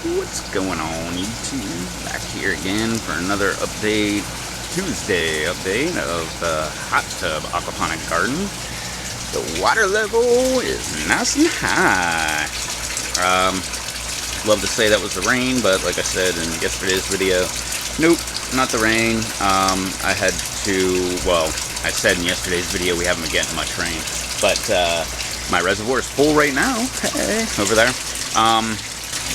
What's going on, YouTube? Back here again for another update, Tuesday update of the hot tub aquaponics garden. The water level is nice and high. Love to say that was the rain, but like I said in yesterday's video, nope, not the rain. I had to, well, I said in yesterday's video we haven't been getting much rain, but my reservoir is full right now, hey, over there.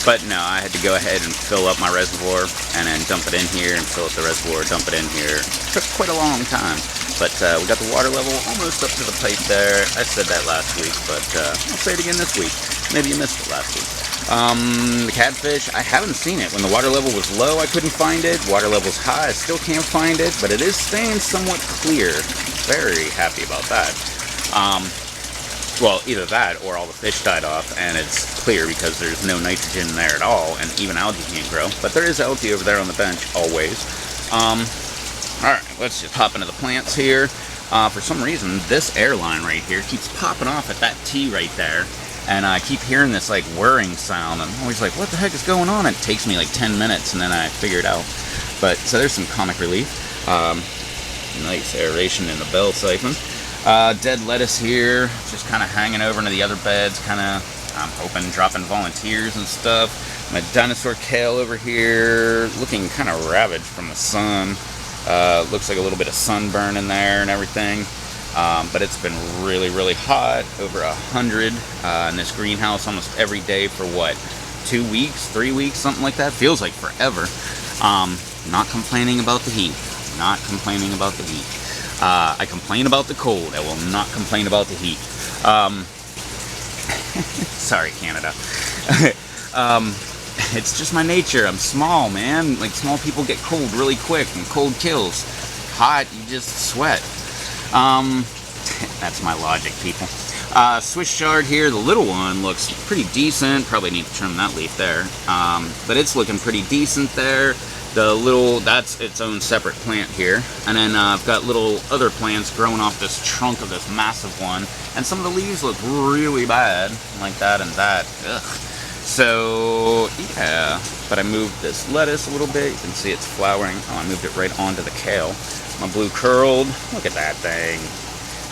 But no, I had to go ahead and fill up my reservoir and then dump it in here and fill up the reservoir, dump it in here. It took quite a long time, but we got the water level almost up to the pipe there. I said that last week, but I'll say it again this week. Maybe you missed it last week. The catfish, I haven't seen it. When the water level was low, I couldn't find it. Water level's high, I still can't find it, but it is staying somewhat clear. Very happy about that. Well, either that or all the fish died off and it's clear because there's no nitrogen there at all, and even algae can't grow. But there is algae over there on the bench, always. Alright, let's just hop into the plants here. For some reason, this airline right here keeps popping off at that T right there. And I keep hearing this like whirring sound. I'm always like, what the heck is going on? It takes me like 10 minutes and then I figure it out. But, so there's some comic relief. Nice aeration in the bell siphon. Dead lettuce here, just kind of hanging over into the other beds, kind of, I'm hoping, dropping volunteers and stuff. My dinosaur kale over here, looking kind of ravaged from the sun. Looks like a little bit of sunburn in there and everything. But it's been really, really hot, over 100 in this greenhouse almost every day for what, 2 weeks, 3 weeks, something like that. Feels like forever. Not complaining about the heat. Not complaining about the heat. I complain about the cold. I will not complain about the heat. Sorry, Canada. It's just my nature. I'm small, man. Like, small people get cold really quick, and cold kills. Hot, you just sweat. That's my logic, people. Swiss chard here, the little one looks pretty decent. Probably need to trim that leaf there. But it's looking pretty decent there. The little, that's its own separate plant here. And then I've got little other plants growing off this trunk of this massive one. And some of the leaves look really bad, like that and that. Ugh. So, yeah. But I moved this lettuce a little bit. You can see it's flowering. Oh, I moved it right onto the kale. My blue curled, look at that thing.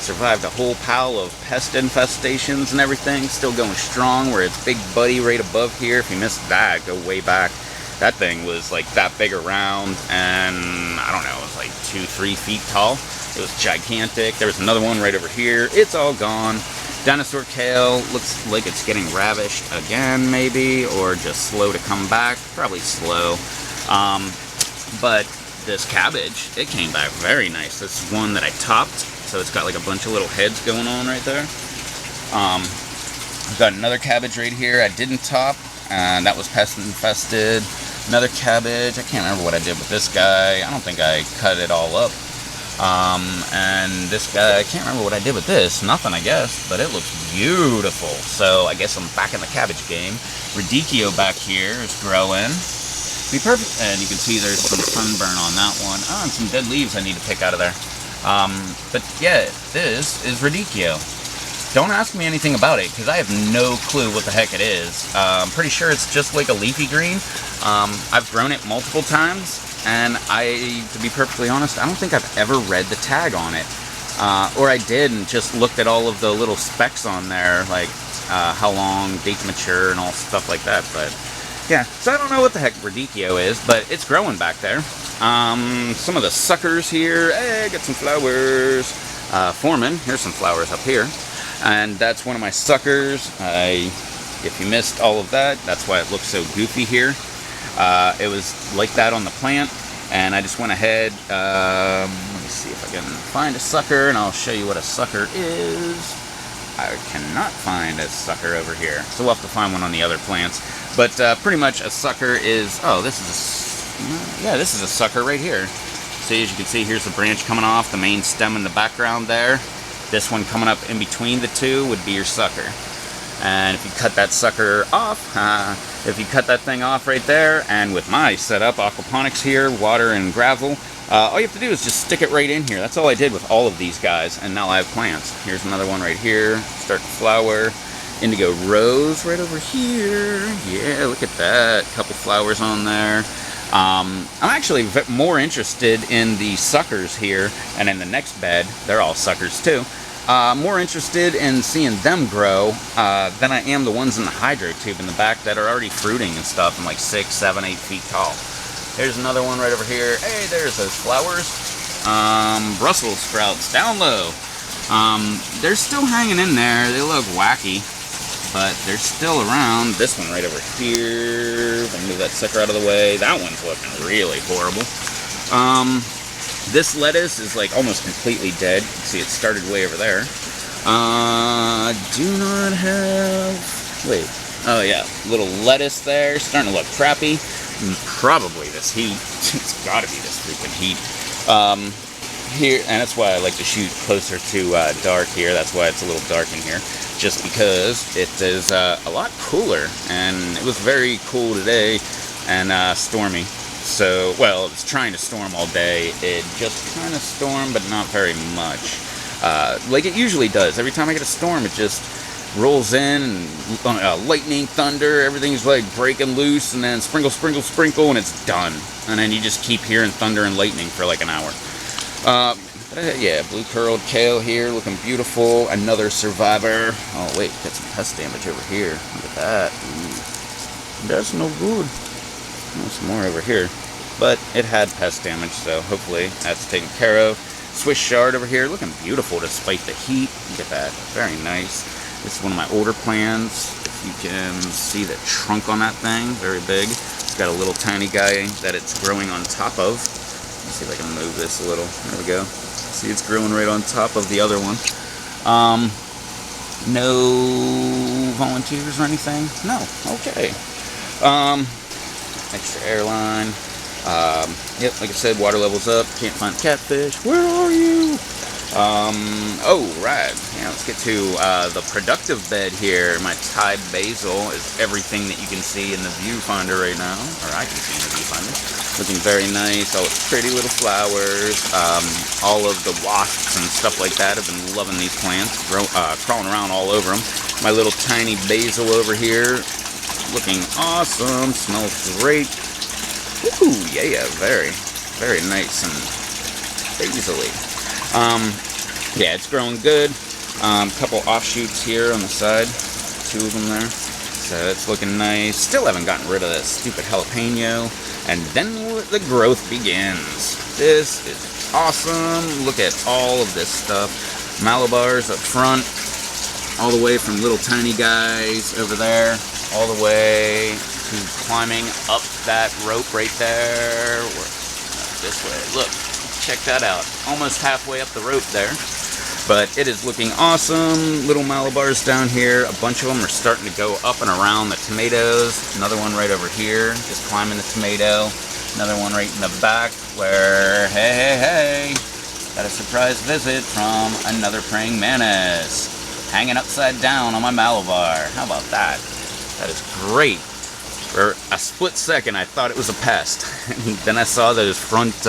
Survived a whole pile of pest infestations and everything. Still going strong, where it's Big Buddy right above here. If you missed that, go way back. That thing was like that big around, and I don't know, it was like 2-3 feet tall. It was gigantic. There was another one right over here. It's all gone. Dinosaur kale looks like it's getting ravished again, maybe, or just slow to come back. Probably slow. But this cabbage, it came back very nice. This is one that I topped, so it's got like a bunch of little heads going on right there. I've got another cabbage right here I didn't top, and that was pest infested. Another cabbage, I can't remember what I did with this guy. I don't think I cut it all up. And this guy, I can't remember what I did with this. Nothing, I guess, but it looks beautiful. So I guess I'm back in the cabbage game. Radicchio back here is growing. Be perfect. And you can see there's some sunburn on that one. Oh, and some dead leaves I need to pick out of there. But yeah, this is Radicchio. Don't ask me anything about it, because I have no clue what the heck it is. I'm pretty sure it's just like a leafy green. I've grown it multiple times, and to be perfectly honest, I don't think I've ever read the tag on it. Or I did and just looked at all of the little specs on there, like how long, date to mature, and all stuff like that. But yeah, so I don't know what the heck Radicchio is, but it's growing back there. Some of the suckers here, hey, get some flowers. Foreman, here's some flowers up here. And that's one of my suckers. If you missed all of that, that's why it looks so goofy here. It was like that on the plant, and I just went ahead, let me see if I can find a sucker, and I'll show you what a sucker is. I cannot find a sucker over here, so we'll have to find one on the other plants. But pretty much a sucker is, oh, this is a sucker right here. See, as you can see, here's the branch coming off, the main stem in the background there. This one coming up in between the two would be your sucker. And if you cut that sucker off, if you cut that thing off right there, and with my setup, aquaponics here, water and gravel, all you have to do is just stick it right in here. That's all I did with all of these guys, and now I have plants. Here's another one right here, start to flower. Indigo rose right over here. Yeah, look at that. Couple flowers on there. I'm actually more interested in the suckers here, and in the next bed, they're all suckers too. More interested in seeing them grow than I am the ones in the hydro tube in the back that are already fruiting and stuff and like 6, 7, 8 feet tall. There's another one right over here. Hey, there's those flowers. Brussels sprouts down low. They're still hanging in there. They look wacky, but they're still around. This one right over here. If I move that sucker out of the way. That one's looking really horrible. This lettuce is like almost completely dead. You can see it started way over there. Do not have... Wait. Oh yeah, little lettuce there. Starting to look crappy. Probably this heat. It's got to be this freaking heat. Here, and that's why I like to shoot closer to dark here. That's why it's a little dark in here, just because it is a lot cooler, and it was very cool today and stormy. So, well, it's trying to storm all day. It just kind of stormed, but not very much, like it usually does. Every time I get a storm, it just rolls in, and lightning, thunder, everything's like breaking loose, and then sprinkle, sprinkle, sprinkle, and it's done. And then you just keep hearing thunder and lightning for like an hour. Yeah, blue curled kale here, looking beautiful. Another survivor. Oh wait, got some pest damage over here. Look at that. Ooh. That's no good. Oh, some more over here. But it had pest damage, so hopefully that's taken care of. Swiss chard over here, looking beautiful despite the heat. Look at that, very nice. This is one of my older plants. If you can see the trunk on that thing, very big. It's got a little tiny guy that it's growing on top of. Let's see if I can move this a little. There we go. See, it's growing right on top of the other one. No volunteers or anything? No. Okay. Extra airline. Yep, like I said, water level's up. Can't find catfish. Where are you? Oh, right. Yeah, let's get to the productive bed here. My Thai basil is everything that you can see in the viewfinder right now. Or I can see in the viewfinder. Looking very nice. All its pretty little flowers. All of the wasps and stuff like that have been loving these plants. Crawling around all over them. My little tiny basil over here. Looking awesome. Smells great. Ooh, yeah, very, very nice and basil-y. Yeah, it's growing good. Couple offshoots here on the side. 2 of them there. So it's looking nice. Still haven't gotten rid of that stupid jalapeno. And then the growth begins. This is awesome. Look at all of this stuff. Malibars up front. All the way from little tiny guys over there. All the way to climbing up that rope right there. This way. Look. Check that out. Almost halfway up the rope there. But it is looking awesome. Little Malibars down here. A bunch of them are starting to go up and around the tomatoes. Another one right over here, just climbing the tomato. Another one right in the back where, hey, got a surprise visit from another praying mantis. Hanging upside down on my Malibar. How about that? That is great. For a split second, I thought it was a pest. Then I saw those front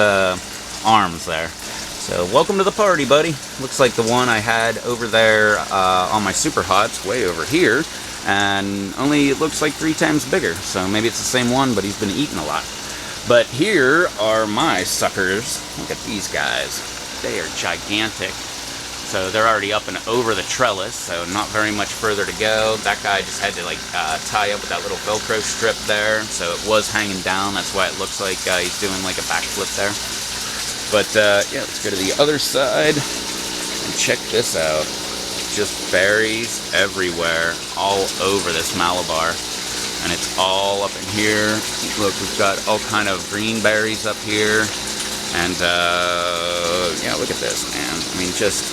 arms there. So welcome to the party, buddy. Looks like the one I had over there on my super hots, way over here, and only it looks like 3 times bigger. So maybe it's the same one, but he's been eating a lot. But here are my suckers. Look at these guys. They are gigantic. So they're already up and over the trellis, so not very much further to go. That guy just had to like tie up with that little Velcro strip there, so it was hanging down. That's why it looks like he's doing like a backflip there. But yeah, let's go to the other side and check this out. Just berries everywhere, all over this Malibar. And it's all up in here. Look, we've got all kind of green berries up here. And yeah, look at this, man. I mean, just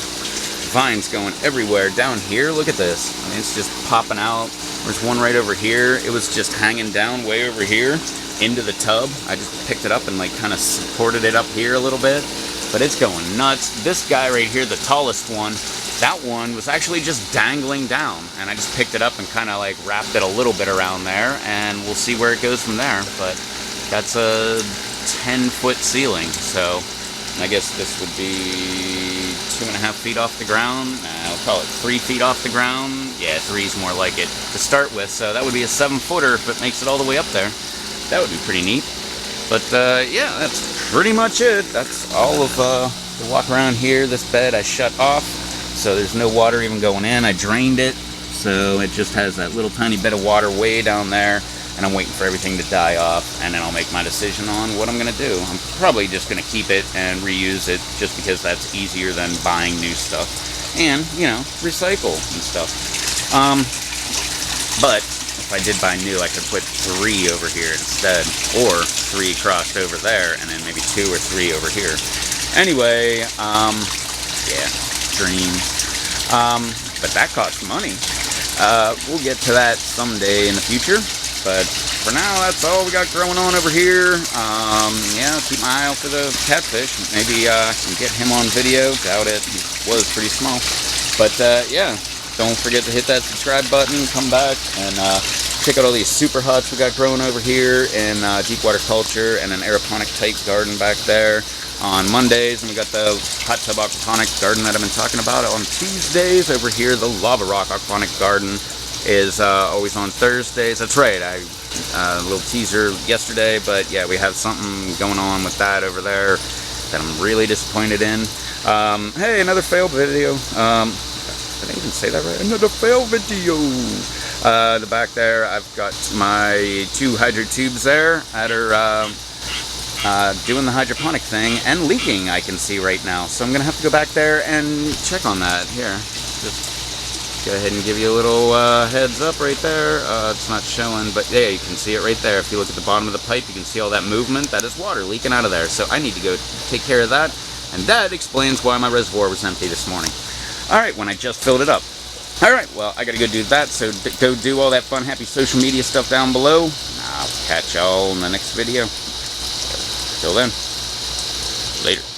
vines going everywhere. Down here, look at this. I mean, it's just popping out. There's one right over here. It was just hanging down way over here into the tub. I just picked it up and like kind of supported it up here a little bit, but it's going nuts. This guy right here, the tallest one, that one was actually just dangling down, and I just picked it up and kind of like wrapped it a little bit around there, and we'll see where it goes from there. But that's a 10-foot ceiling, so I guess this would be 2.5 feet off the ground. I'll call it 3 feet off the ground. Yeah, 3's more like it to start with. So that would be a 7-footer if it makes it all the way up there. That would be pretty neat. But yeah, that's pretty much it. That's all of the walk around here. This bed I shut off, so there's no water even going in. I drained it, so it just has that little tiny bit of water way down there. And I'm waiting for everything to die off, and then I'll make my decision on what I'm going to do. I'm probably just going to keep it and reuse it, just because that's easier than buying new stuff. And, you know, recycle and stuff. But if I did buy new, I could put 3 over here instead, or 3 crossed over there, and then maybe 2 or 3 over here. Anyway, yeah, dreams. But that costs money. We'll get to that someday in the future. But for now, that's all we got growing on over here. Yeah, keep my eye out for the catfish. Maybe I can get him on video. Doubt it. He was pretty small. But yeah, don't forget to hit that subscribe button. Come back and check out all these super huts we got growing over here in deep water culture and an aeroponic type garden back there on Mondays. And we got the hot tub aquaponics garden that I've been talking about on Tuesdays. Over here, the lava rock aquaponic garden is always on Thursdays. That's right, I a little teaser yesterday, but yeah, we have something going on with that over there that I'm really disappointed in. Hey, another fail video. Did I even say that right? Another fail video. The back there, I've got my 2 hydro tubes there that are doing the hydroponic thing and leaking, I can see right now. So I'm gonna have to go back there and check on that. Here, just go ahead and give you a little heads up right there. It's not showing, but yeah, you can see it right there. If you look at the bottom of the pipe, you can see all that movement. That is water leaking out of there. So I need to go take care of that. And that explains why my reservoir was empty this morning. All right, when I just filled it up. All right, well, I got to go do that. So go do all that fun, happy social media stuff down below. I'll catch y'all in the next video. Till then, later.